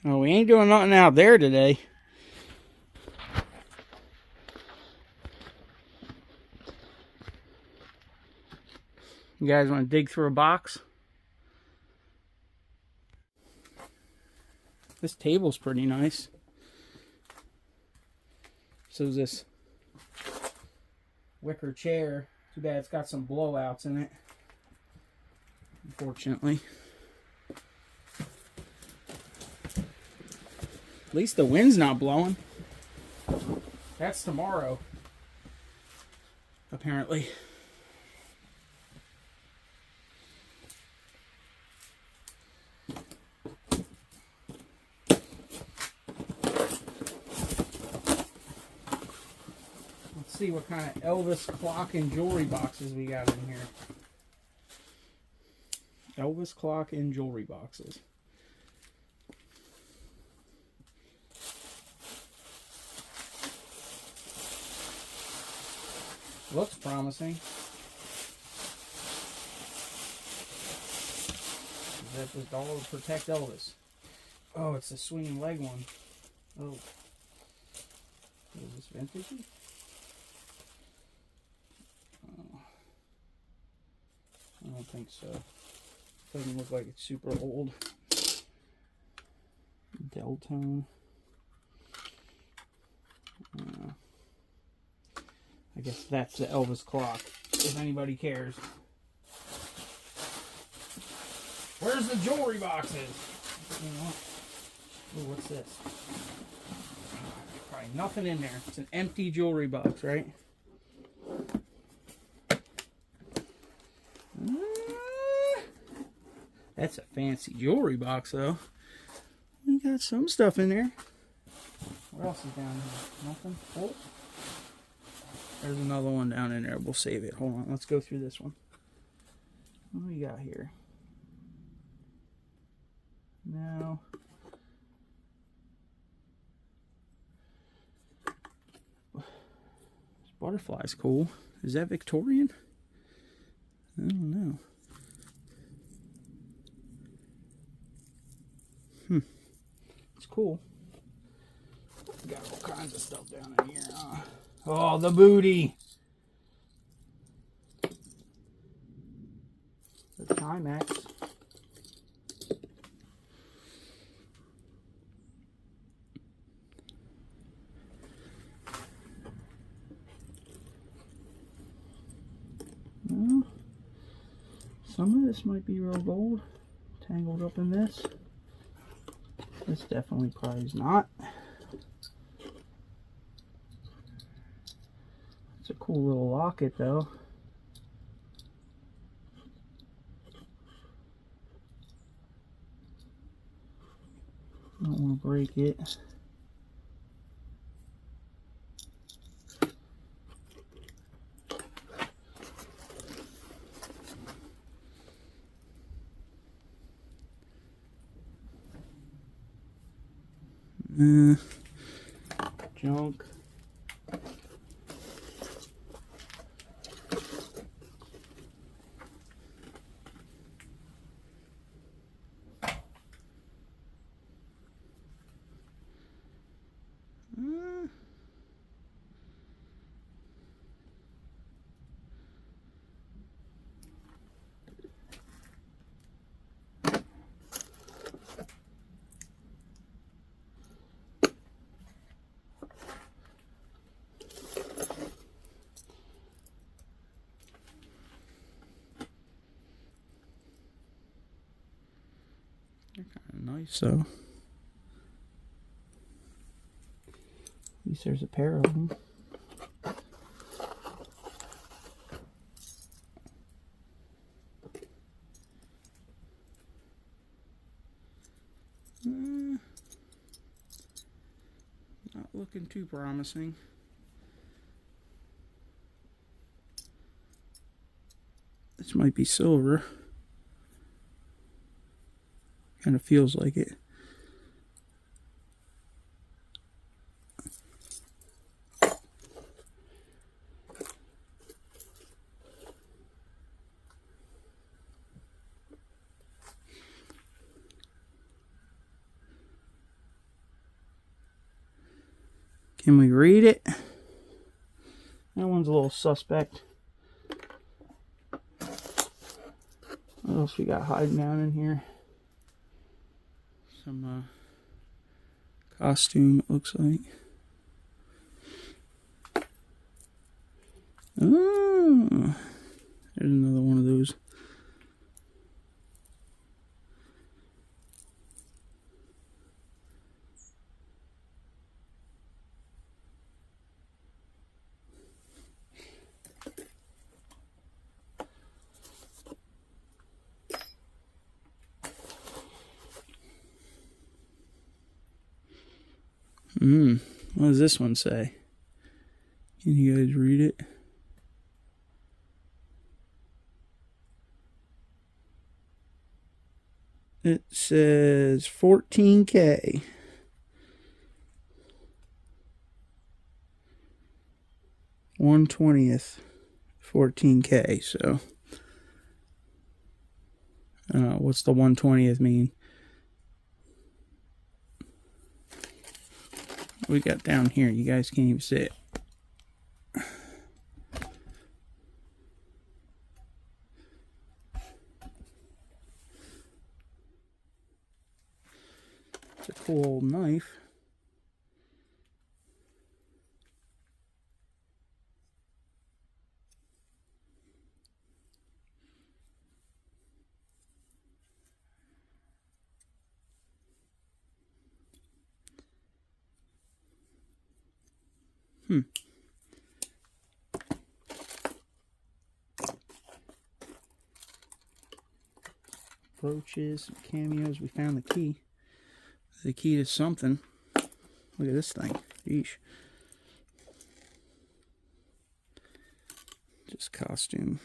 Oh, we ain't doing nothing out there today. You guys want to dig through a box? This table's pretty nice. So is this wicker chair. Too bad it's got some blowouts in it, unfortunately. At least the wind's not blowing. That's tomorrow, apparently. Let's see what kind of Elvis clock and jewelry boxes we got in here. Elvis clock and jewelry boxes. Looks promising. Is that the doll to protect Elvis? Oh, it's the swinging leg one. Oh. Is this vintage? Oh. I don't think so. Doesn't look like it's super old. Deltone. I guess that's the Elvis clock, if anybody cares. Where's the jewelry boxes? You know, ooh, what's this? Probably nothing in there. It's an empty jewelry box, right? That's a fancy jewelry box, though. We got some stuff in there. What else is down here? Nothing? Oh. There's another one down in there. We'll save it. Hold on. Let's go through this one. What do we got here? No. This butterfly's cool. Is that Victorian? I don't know. It's cool. We got all kinds of stuff down in here. Oh, the booty. The Timex. Well, some of this might be real gold. Tangled up in this. This definitely probably is not. It's a cool little locket though. I don't want to break it. Junk. They're kind of nice, so at least there's a pair of them. Not looking too promising. This might be silver. Kind of feels like it. Can we read it? That one's a little suspect. What else we got hiding down in here? Some costume, it looks like. Oh, there's another one of those. What does this one say? Can you guys read it? It says 14K. 1/20th. 14K. So, what's the 1/20th mean? What we got down here? You guys can't even see it. It's a cool old knife. Brooches, some cameos. We found the key. The key to something. Look at this thing. Yeesh. Just costume.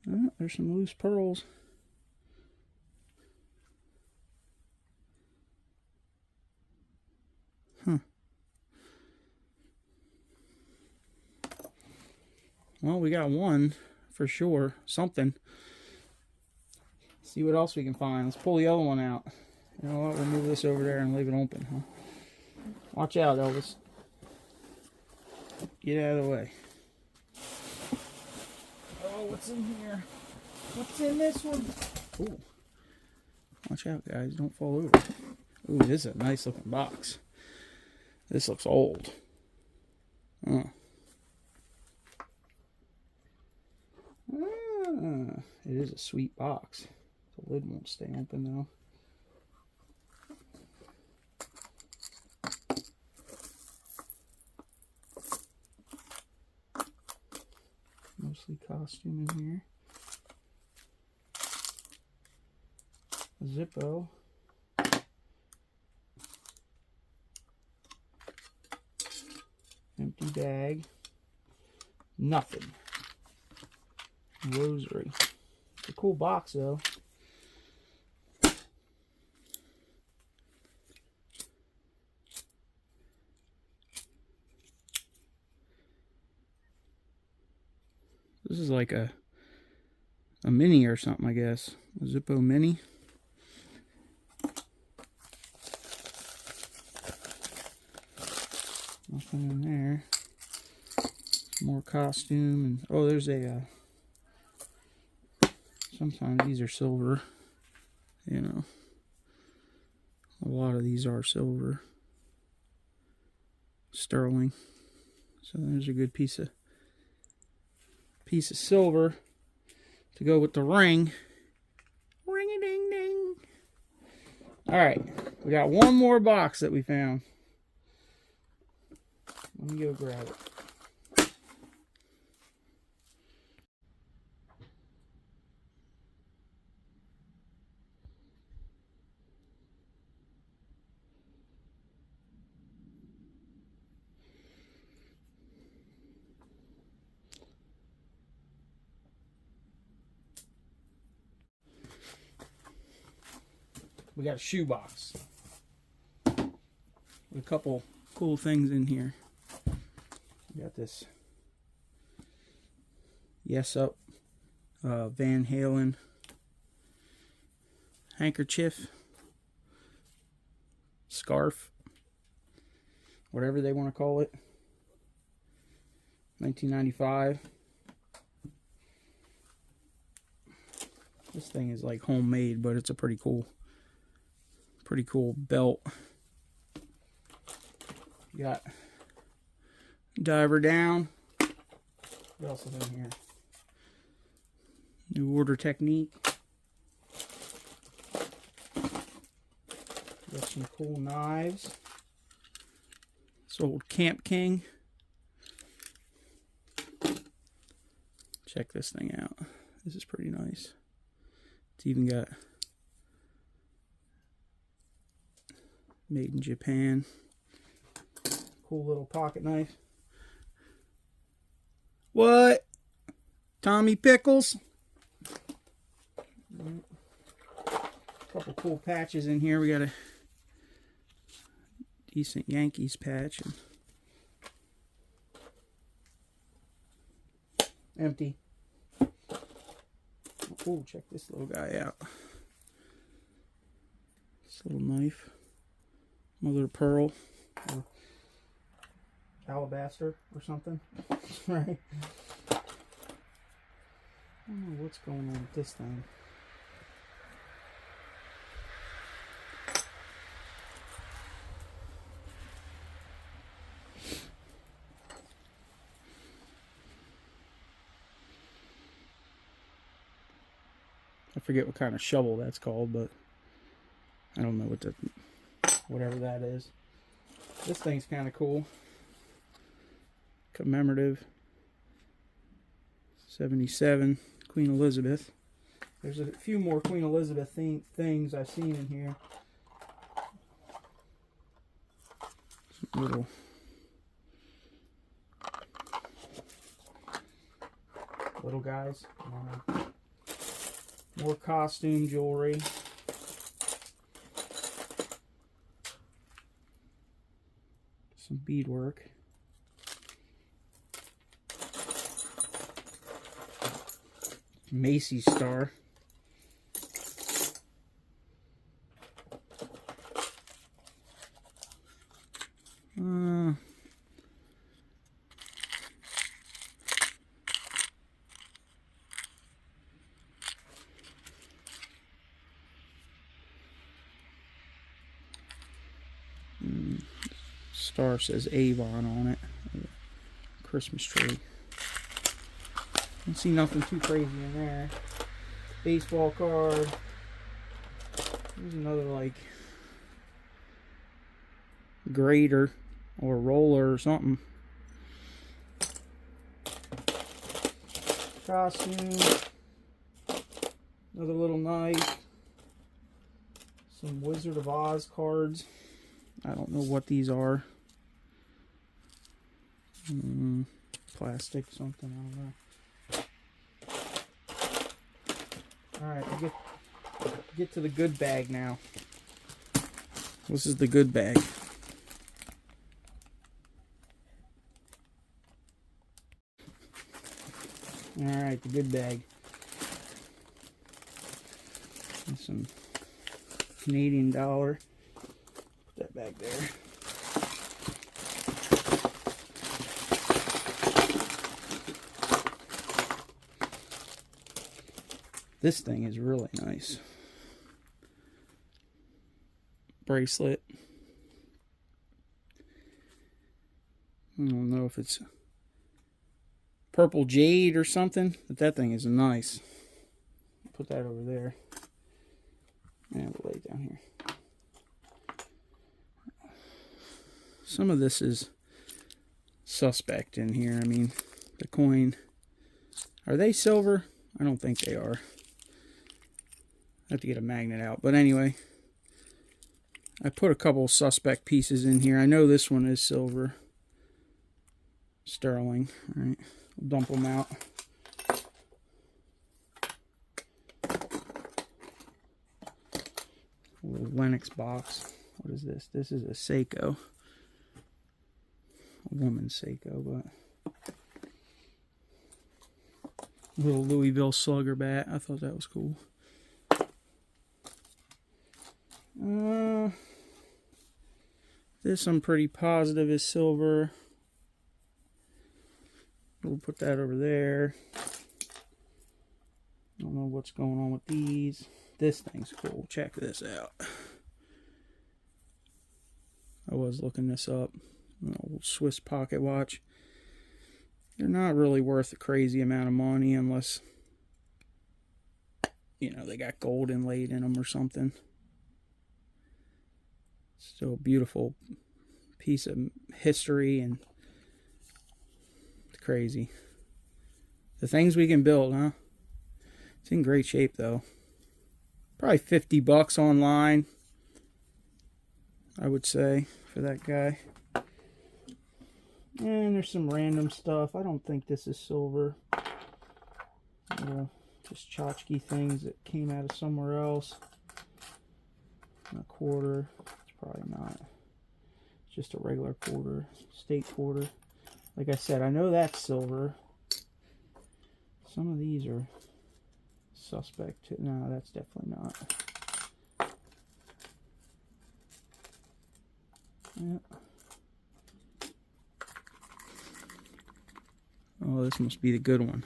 Oh, there's some loose pearls. Huh. Well, we got one for sure. Something. See what else we can find. Let's pull the other one out. You know what? We'll move this over there and leave it open, huh? Watch out, Elvis. Get out of the way. Oh, what's in here? What's in this one? Ooh. Watch out, guys. Don't fall over. Ooh, this is a nice looking box. This looks old. Oh. Ah, it is a sweet box. The lid won't stay open though. Mostly costume in here. A Zippo. Empty bag. Nothing. Rosary. It's a cool box though. This is like a mini or something, I guess. A Zippo mini. Nothing in there. More costume and oh, there's a. Sometimes these are silver. You know, a lot of these are silver. Sterling. So there's a good piece of silver to go with the ring. Ring-a-ding-ding. All right, we got one more box that we found. Let me go grab it. We got a shoebox with a couple cool things in here. We got this Yes Up Van Halen handkerchief. scarf, whatever they want to call it. 1995. This thing is like homemade, but it's a pretty cool belt. You got diver down. What else is in here? New Order technique. Got some cool knives. This old Camp King. Check this thing out. This is pretty nice. It's even got made in Japan. Cool little pocket knife. What? Tommy Pickles? Couple cool patches in here. We got a decent Yankees patch. Empty. Oh, check this little guy out. This little knife. Mother of pearl. Or alabaster or something. Right? I don't know what's going on with this thing. I forget what kind of shovel that's called, but I don't know what whatever that is. This thing's kind of cool. Commemorative 77 Queen Elizabeth. There's a few more Queen Elizabeth things I've seen in here. Some little guys. More costume jewelry. Some beadwork. Macy's star. Star says Avon on it. Christmas tree. Don't see nothing too crazy in there. Baseball card. There's another like grater or roller or something. Costume. Another little knife. Some Wizard of Oz cards. I don't know what these are. Plastic, something, I don't know. Alright, we get to the good bag now. This is the good bag. Alright, the good bag. And some Canadian dollar. Put that back there. This thing is really nice. Bracelet. I don't know if it's purple jade or something, but that thing is nice. Put that over there. And we'll lay it down here. Some of this is suspect in here. I mean, the coin. Are they silver? I don't think they are. I have to get a magnet out. But anyway, I put a couple suspect pieces in here. I know this one is silver. Sterling. Alright, we'll dump them out. A little Lennox box. What is this? This is a Seiko. A woman's Seiko, but little Louisville Slugger bat. I thought that was cool. This I'm pretty positive is silver. We'll put that over there. I don't know what's going on with these. This thing's cool. Check this out. I was looking this up. An old Swiss pocket watch. They're not really worth a crazy amount of money unless, you know, they got gold inlaid in them or something. Still a beautiful piece of history, and it's crazy. The things we can build, huh? It's in great shape though. Probably $50 online, I would say, for that guy. And there's some random stuff. I don't think this is silver. Just tchotchke things that came out of somewhere else. And a quarter. It's probably not. It's just a regular quarter. State quarter. Like I said, I know that's silver. Some of these are suspect. No, that's definitely not. Yeah. Oh, this must be the good one.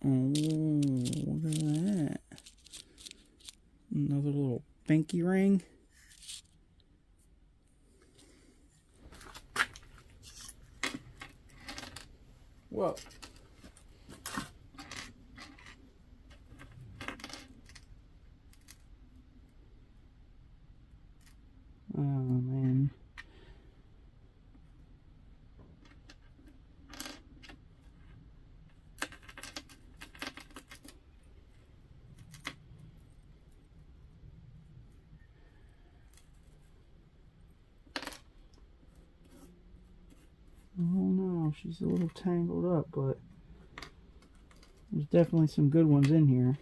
Oh, look at that. Another little pinky ring. Whoa. Oh, man. Oh no, she's a little tangled up, but there's definitely some good ones in here.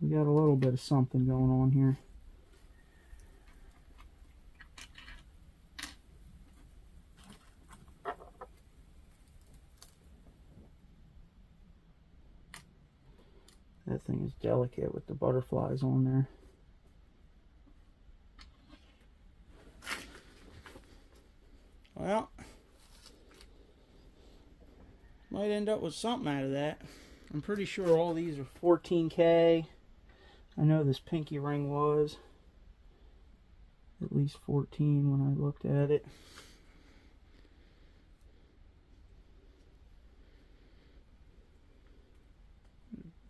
We got a little bit of something going on here. That thing is delicate with the butterflies on there. Well, might end up with something out of that. I'm pretty sure all these are 14K. I know this pinky ring was at least 14 when I looked at it.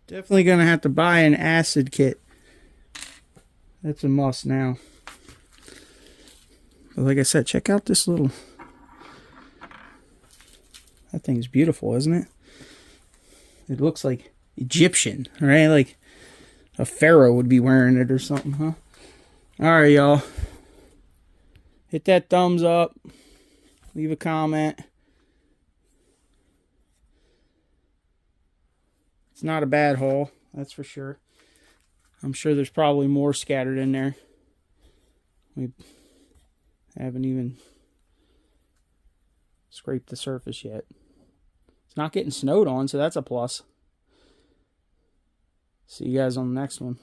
Definitely gonna have to buy an acid kit. That's a must now. But like I said, check out this little... That thing's beautiful, isn't it? It looks like Egyptian, right? Like a pharaoh would be wearing it or something, huh? Alright, y'all. Hit that thumbs up. Leave a comment. It's not a bad haul, that's for sure. I'm sure there's probably more scattered in there. We haven't even scraped the surface yet. It's not getting snowed on, so that's a plus. See you guys on the next one.